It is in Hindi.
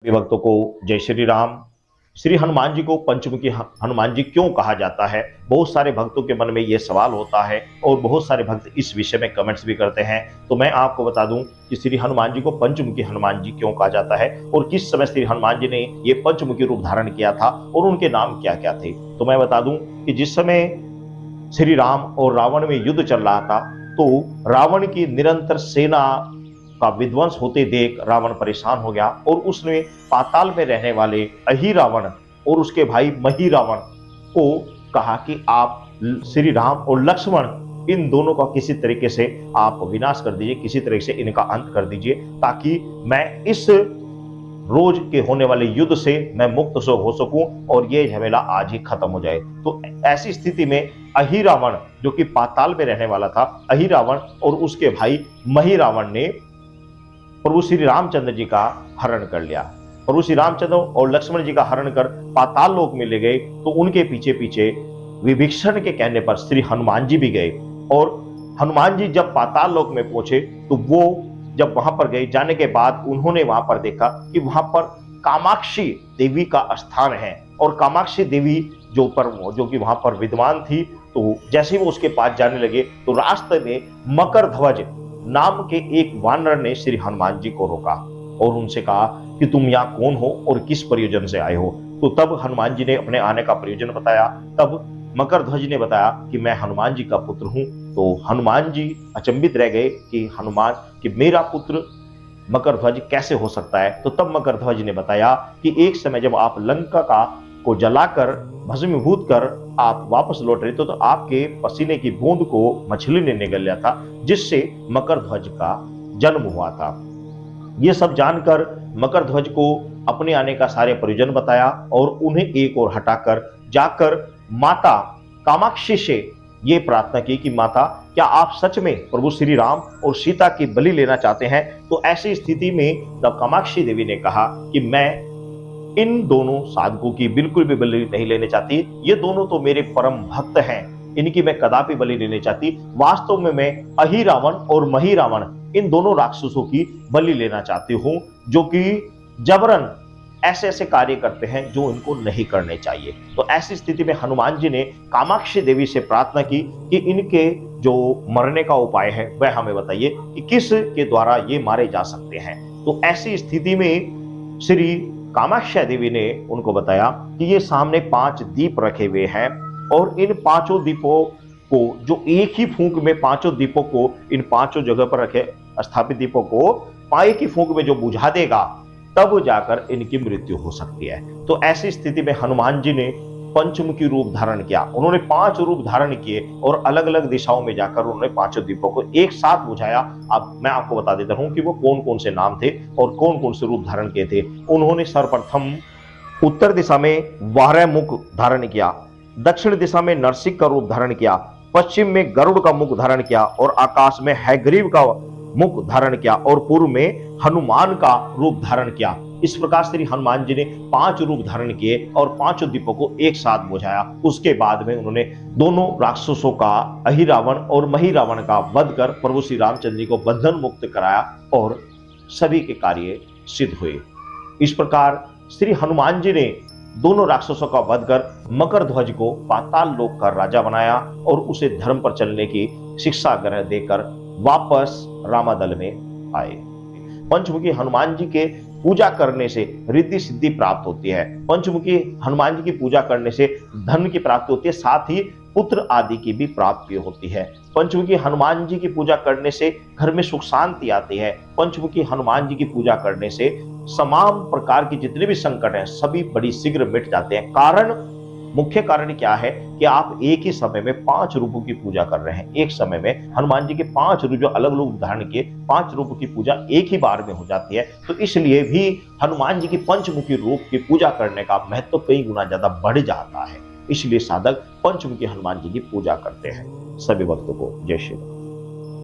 सभी भक्तों को जय श्री राम। श्री हनुमान जी को पंचमुखी हनुमान जी क्यों कहा जाता है? बहुत सारे भक्तों के मन में ये सवाल होता है और बहुत सारे भक्त इस विषय में कमेंट्स भी करते हैं। तो मैं आपको बता दूं कि श्री हनुमान जी को पंचमुखी हनुमान जी क्यों कहा जाता है और किस समय श्री हनुमान जी ने ये पंचमुखी रूप धारण किया था और उनके नाम क्या क्या थे। तो मैं बता दूं कि जिस समय श्री राम और रावण में युद्ध चल रहा था तो रावण की निरंतर सेना का विध्वंस होते देख रावण परेशान हो गया और उसने पाताल में रहने वाले अहि रावण और उसके भाई मही रावण को कहा कि आप श्री राम और लक्ष्मण इन दोनों का किसी तरीके से आप विनाश कर दीजिए, किसी तरीके से इनका अंत कर दीजिए ताकि मैं इस रोज के होने वाले युद्ध से मैं मुक्त हो सकूं और ये झमेला आज ही खत्म हो जाए। तो ऐसी स्थिति में अहि रावण जो कि पाताल में रहने वाला था, अहि रावण और उसके भाई मही रावण ने प्रभु श्री रामचंद्र जी का हरण कर लिया। प्रभु श्री रामचंद्र और लक्ष्मण जी का हरण कर पाताल लोक में ले गए। तो उनके पीछे पीछे विभीषण के कहने पर श्री हनुमान जी भी गए और हनुमान जी जब पाताल लोक में पहुंचे तो वो जब वहां पर गए, जाने के बाद उन्होंने वहां पर देखा कि वहां पर कामाक्षी देवी का स्थान है और कामाक्षी देवी जो कि वहां पर विद्वान थी। तो जैसे ही वो उसके पास जाने लगे तो रास्ते में मकर ध्वज नाम के एक वानर ने श्री हनुमान जी को रोका और उनसे कहा कि तुम यहाँ कौन हो और किस प्रयोजन से आए हो। तो तब हनुमान जी ने अपने आने का प्रयोजन बताया। तब मकर ध्वज ने बताया कि मैं हनुमान जी का पुत्र हूं। तो हनुमान जी अचंभित रह गए कि मेरा पुत्र मकर ध्वज कैसे हो सकता है। तो तब मकर ध्वज ने बताया कि एक समय जब आप लंका को जलाकर भस्मीभूत कर आप वापस लौट रहे थे तो आपके पसीने की बूंद को मछली ने निगल लिया था, जिससे मकर ध्वज का जन्म हुआ था। ये सब जानकर मकर ध्वज को अपने आने का सारे प्रयोजन बताया और उन्हें एक ओर हटाकर जाकर माता कामाक्षी से ये प्रार्थना की कि माता, क्या आप सच में प्रभु श्री राम और सीता की बलि लेना चाहते हैं? तो ऐसी स्थिति में तब कामाक्षी देवी ने कहा कि मैं इन दोनों साधकों की बिल्कुल भी बलि नहीं लेने चाहती। ये दोनों तो मेरे परम भक्त हैं, इनकी मैं कदापि बलि लेने चाहती। वास्तव में मैं अहि रावण और मही रावण इन दोनों राक्षसों की बलि लेना चाहती हूं जो कि जबरन ऐसे ऐसे कार्य करते हैं जो इनको नहीं करने चाहिए। तो ऐसी स्थिति में हनुमान जी ने कामाक्षी देवी से प्रार्थना की कि इनके जो मरने का उपाय है वह हमें बताइए कि किस के द्वारा ये मारे जा सकते हैं। तो ऐसी स्थिति में श्री कामाक्षी देवी ने उनको बताया कि ये सामने 5 दीप रखे हुए हैं और इन 5 दीपों को जो एक ही फूंक में 5 दीपों को इन 5 जगह पर रखे स्थापित दीपों को पाए की फूंक में जो बुझा देगा तब जाकर इनकी मृत्यु हो सकती है। तो ऐसी स्थिति में हनुमान जी ने पंचमुखी रूप धारण किया। उन्होंने 5 रूप धारण किए और अलग अलग दिशाओं में जाकर उन्होंने 5 दीपों को एक साथ बुझाया। अब मैं आपको बता देता हूं कि वो कौन कौन से नाम थे और कौन कौन से रूप धारण किए थे। उन्होंने सर्वप्रथम उत्तर दिशा में वारह मुख धारण किया, दक्षिण दिशा में नरसिंह का रूप धारण किया, पश्चिम में गरुड़ का मुख धारण किया और आकाश में हयग्रीव का मुख धारण किया और पूर्व में हनुमान का रूप धारण किया। इस प्रकार श्री हनुमान जी ने 5 रूप धारण किए और 5 दीपों को एक साथ बुझाया। उसके बाद में उन्होंने दोनों राक्षसों का अहि रावण और मही रावण का वध कर प्रभु श्री रामचंद्र जी को बंधन मुक्त कराया और सभी के कार्य सिद्ध हुए। इस प्रकार श्री हनुमान जी ने दोनों राक्षसों का वध कर मकर ध्वज को पाताल लोक का राजा बनाया और उसे धर्म पर चलने की शिक्षा ग्रह देकर वापस रामादल में आए। पंचमुखी हनुमान जी के पूजा करने से रिद्धि सिद्धि प्राप्त होती है। पंचमुखी हनुमान जी की पूजा करने से धन की प्राप्ति होती है, साथ ही पुत्र आदि की भी प्राप्ति होती है। पंचमुखी हनुमान जी की पूजा करने से घर में सुख शांति आती है। पंचमुखी हनुमान जी की पूजा करने से तमाम प्रकार के जितने भी संकट हैं सभी बड़ी शीघ्र मिट जाते हैं। मुख्य कारण क्या है कि आप एक ही समय में 5 रूपों की पूजा कर रहे हैं। एक समय में हनुमान जी के 5 रूप जो अलग अलग धारण किए 5 रूपों की पूजा एक ही बार में हो जाती है। तो इसलिए भी हनुमान जी की पंचमुखी रूप की पूजा करने का महत्व कई गुना ज्यादा बढ़ जाता है। इसलिए साधक पंचमुखी हनुमान जी की पूजा करते हैं। सभी भक्तों को जय श्री राम।